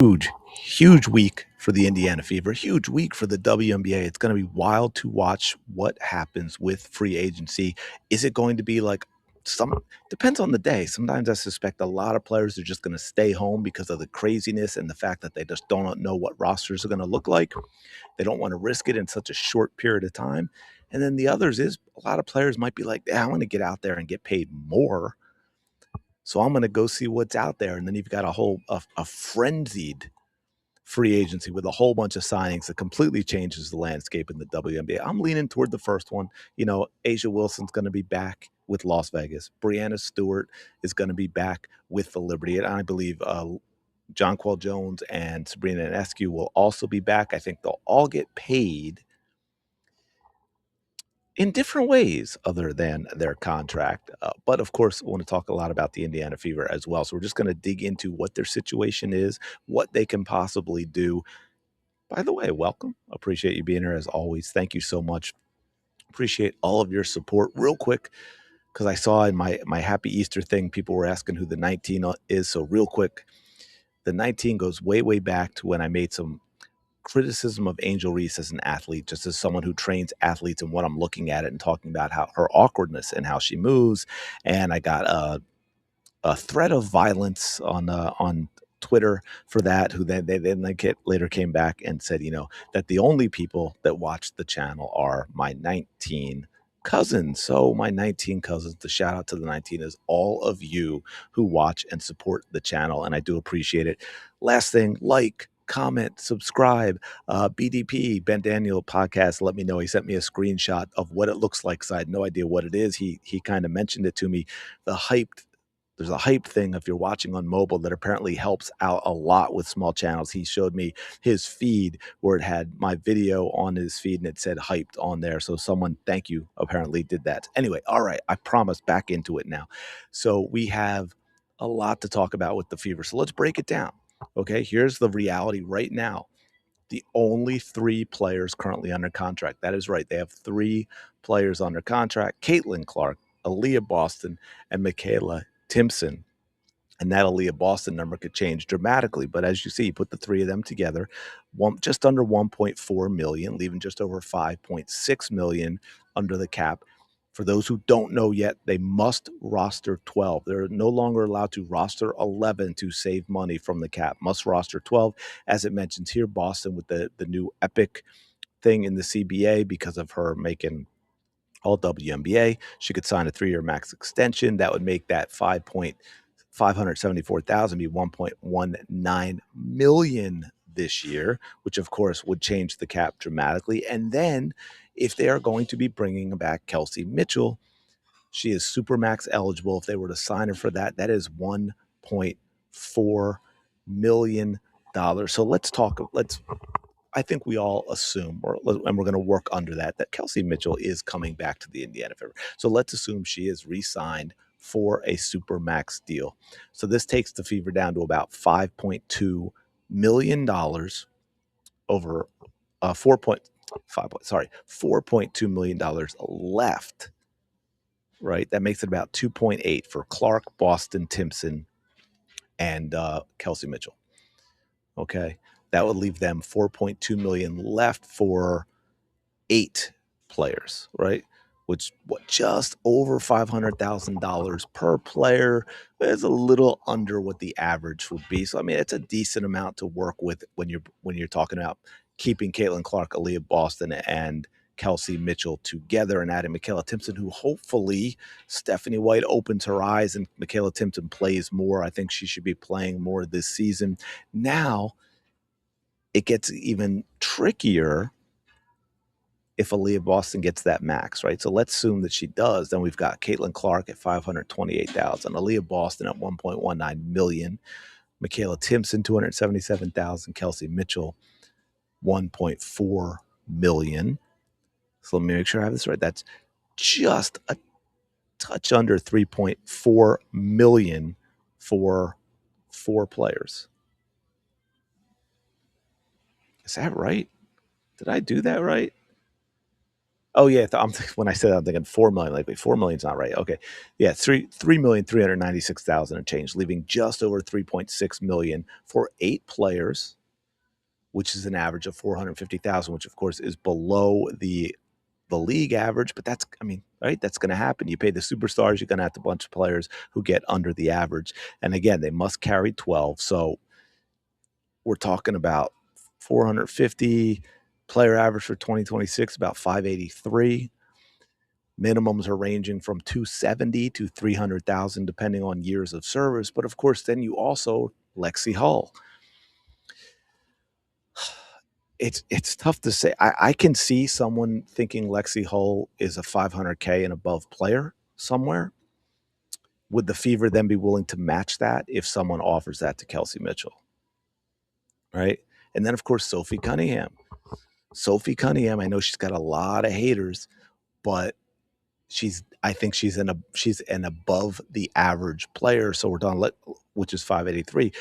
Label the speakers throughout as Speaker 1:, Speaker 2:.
Speaker 1: Huge, huge week for the Indiana Fever, huge week for the WNBA. It's going to be wild to watch what happens with free agency. Is it going to be like some depends on the day. Sometimes I suspect a lot of players are just going to stay home because of the craziness and the fact that they just don't know what rosters are going to look like. They don't want to risk it in such a short period of time. And then the others is a lot of players might be like, yeah, I want to get out there and get paid more. So I'm going to go see what's out there. And then you've got a frenzied free agency with a whole bunch of signings that completely changes the landscape in the WNBA. I'm leaning toward the first one. Asia Wilson's going to be back with Las Vegas. Brianna Stewart is going to be back with the Liberty. And I believe Jonquel Jones and Sabrina Ionescu will also be back. I think they'll all get paid in different ways other than their contract. But of course, I want to talk a lot about the Indiana Fever as well. So we're just going to dig into what their situation is, what they can possibly do. By the way, welcome. Appreciate you being here as always. Thank you so much. Appreciate all of your support. Real quick, because I saw in my Happy Easter thing, people were asking who the 19 is. So real quick, the 19 goes way, way back to when I made some criticism of Angel Reese as an athlete, just as someone who trains athletes and what I'm looking at it and talking about how her awkwardness and how she moves. And I got a threat of violence on Twitter for that, who then later came back and said, that the only people that watch the channel are my 19 cousins. So my 19 cousins, the shout out to the 19 is all of you who watch and support the channel, and I do appreciate it. Last thing, comment, subscribe. BDP, Ben Daniel podcast, let me know. He sent me a screenshot of what it looks like because I had no idea what it is. He kind of mentioned it to me. There's a hype thing if you're watching on mobile that apparently helps out a lot with small channels. He showed me his feed where it had my video on his feed and it said hyped on there. So someone, thank you, apparently did that. Anyway, all right, I promise back into it now. So we have a lot to talk about with the Fever. So let's break it down. Okay, here's the reality right now. The only three players currently under contract. That is right. They have three players under contract: Caitlin Clark, Aaliyah Boston, and Michaela Timpson. And that Aaliyah Boston number could change dramatically. But as you see, you put the three of them together, just under 1.4 million, leaving just over 5.6 million under the cap. For those who don't know yet, they must roster 12. They're no longer allowed to roster 11 to save money from the cap. Must roster 12. As it mentions here, Boston with the new epic thing in the CBA because of her making all WNBA. She could sign a 3-year max extension. That would make that 574,000 be 1.19 million this year, which of course would change the cap dramatically. And then if they are going to be bringing back Kelsey Mitchell, she is Supermax eligible. If they were to sign her for that, that is $1.4 million. So I think we all assume, and we're going to work under that Kelsey Mitchell is coming back to the Indiana Fever. So let's assume she is re-signed for a Supermax deal. So this takes the Fever down to about $5.2 million over $4.2 million left, right? That makes it about 2.8 for Clark, Boston, Timpson, and Kelsey Mitchell. Okay. That would leave them 4.2 million left for 8 players, right? Which just over $500,000 per player is a little under what the average would be. So I mean, it's a decent amount to work with when you're talking about keeping Caitlin Clark, Aaliyah Boston, and Kelsey Mitchell together and adding Michaela Timpson, who hopefully Stephanie White opens her eyes and Michaela Timpson plays more. I think she should be playing more this season. Now it gets even trickier if Aaliyah Boston gets that max, right? So let's assume that she does. Then we've got Caitlin Clark at 528,000, Aaliyah Boston at 1.19 million, Michaela Timpson 277,000, Kelsey Mitchell 1.4 million. So let me make sure I have this right. That's just a touch under 3.4 million for 4 players. Is that right? Did I do that right? Oh, yeah, I'm when I said that, I'm thinking 4,000,000, like, wait, 4,000,000's not right, okay. Yeah, 3,396,000 and change, leaving just over 3.6 million for 8 players, which is an average of 450,000, which, of course, is below the league average, but that's I mean, right? That's gonna happen. You pay the superstars, you're gonna have a bunch of players who get under the average, and again, they must carry 12, so we're talking about 450, player average for 2026, about 583. Minimums are ranging from 270 to 300,000 depending on years of service, but of course, then you also Lexi Hull. It's tough to say. I can see someone thinking Lexi Hull is a 500K and above player somewhere. Would the Fever then be willing to match that if someone offers that to Kelsey Mitchell? Right? And then, of course, Sophie Cunningham. Sophie Cunningham, I know she's got a lot of haters, but I think she's an above the average player. So we're done, which is 583.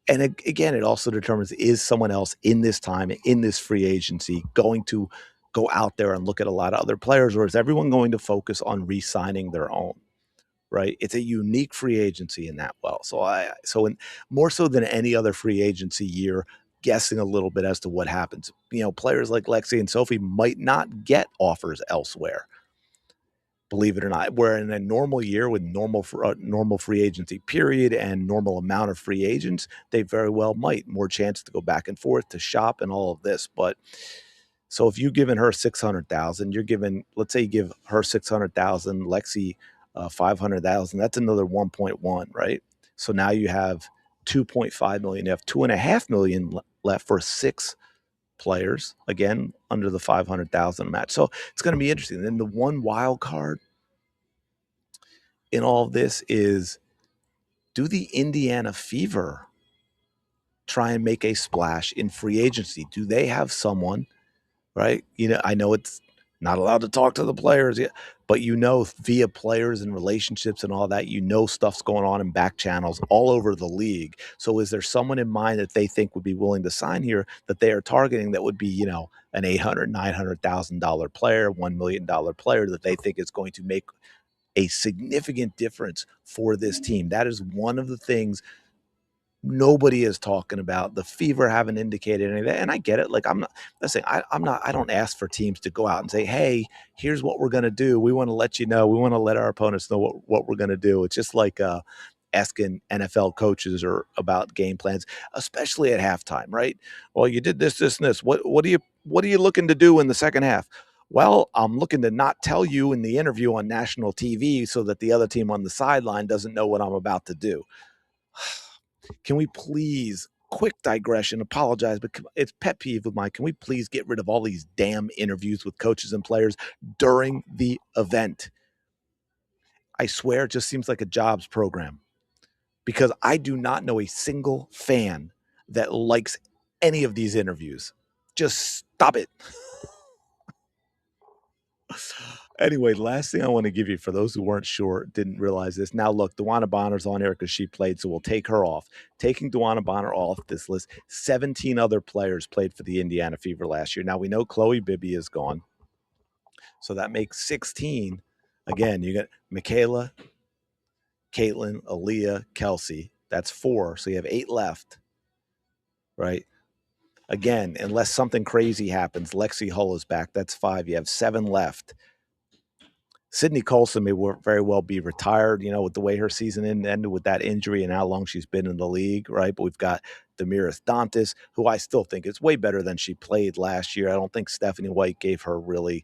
Speaker 1: And again, it also determines, is someone else in this time, in this free agency, going to go out there and look at a lot of other players, or is everyone going to focus on re-signing their own? Right? It's a unique free agency in that well. So more so than any other free agency year, guessing a little bit as to what happens. Players like Lexi and Sophie might not get offers elsewhere, believe it or not. Where in a normal year with normal free agency period and normal amount of free agents, they very well might more chance to go back and forth to shop and all of this. But so if you've given her 600,000, you're giving, let's say you give her 600,000, Lexi 500,000, that's another 1.1, right? So now you have 2.5 million. You have 2.5 million left for 6 players, again, under the 500,000 match. So it's going to be interesting. Then the one wild card in all of this is, do the Indiana Fever try and make a splash in free agency? Do they have someone, right? I know it's not allowed to talk to the players yet, but via players and relationships and all that, stuff's going on in back channels all over the league. So is there someone in mind that they think would be willing to sign here that they are targeting that would be, an $800,000, $900,000 player, $1 million player that they think is going to make a significant difference for this team? That is one of the things nobody is talking about. The Fever haven't indicated any of that, and I get it. Like, I don't ask for teams to go out and say, "Hey, here's what we're gonna do. We want to let you know. We want to let our opponents know what we're gonna do." It's just like asking NFL coaches or about game plans, especially at halftime, right? Well, you did this, this, and this. What are you looking to do in the second half? Well, I'm looking to not tell you in the interview on national TV so that the other team on the sideline doesn't know what I'm about to do. Can we please, quick digression, apologize, but it's pet peeve of mine. Can we please get rid of all these damn interviews with coaches and players during the event? I swear it just seems like a jobs program, because I do not know a single fan that likes any of these interviews. Just stop it. Anyway, last thing I want to give you, for those who weren't sure, didn't realize this. Now, look, Dewana Bonner's on here because she played, so we'll take her off. Taking Dewana Bonner off this list, 17 other players played for the Indiana Fever last year. Now, we know Chloe Bibby is gone, so that makes 16. Again, you got Michaela, Caitlin, Aaliyah, Kelsey. That's 4, so you have 8 left, right? Again, unless something crazy happens, Lexi Hull is back. That's 5. You have 7 left. Sydney Colson may very well be retired, with the way her season ended with that injury and how long she's been in the league, right? But we've got Damiris Dantas, who I still think is way better than she played last year. I don't think Stephanie White gave her really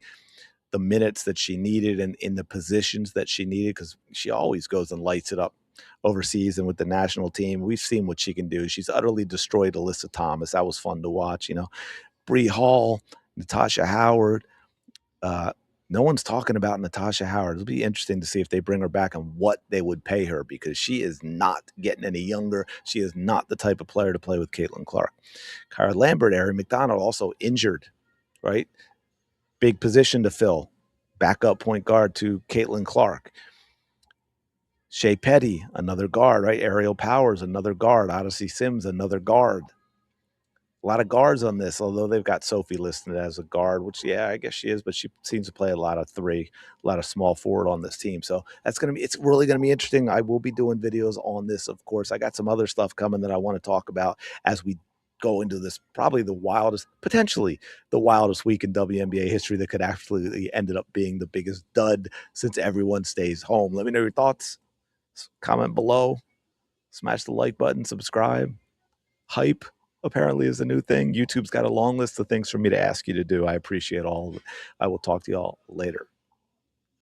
Speaker 1: the minutes that she needed and in the positions that she needed, because she always goes and lights it up overseas and with the national team. We've seen what she can do. She's utterly destroyed Alyssa Thomas. That was fun to watch, Bree Hall, Natasha Howard. No one's talking about Natasha Howard. It'll be interesting to see if they bring her back and what they would pay her, because she is not getting any younger. She is not the type of player to play with Caitlin Clark. Kyra Lambert, Erin McDonald, also injured, right? Big position to fill. Backup point guard to Caitlin Clark. Shea Petty, another guard, right? Ariel Powers, another guard. Odyssey Sims, another guard. A lot of guards on this, although they've got Sophie listed as a guard, which, yeah, I guess she is, but she seems to play a lot of three, a lot of small forward on this team. So it's really gonna be interesting. I will be doing videos on this, of course. I got some other stuff coming that I want to talk about as we go into this probably the wildest, potentially the wildest week in WNBA history that could actually ended up being the biggest dud since everyone stays home. Let me know your thoughts. Comment below. Smash the like button, subscribe. Hype apparently is a new thing. YouTube's got a long list of things for me to ask you to do. I appreciate all of it. I will talk to y'all later.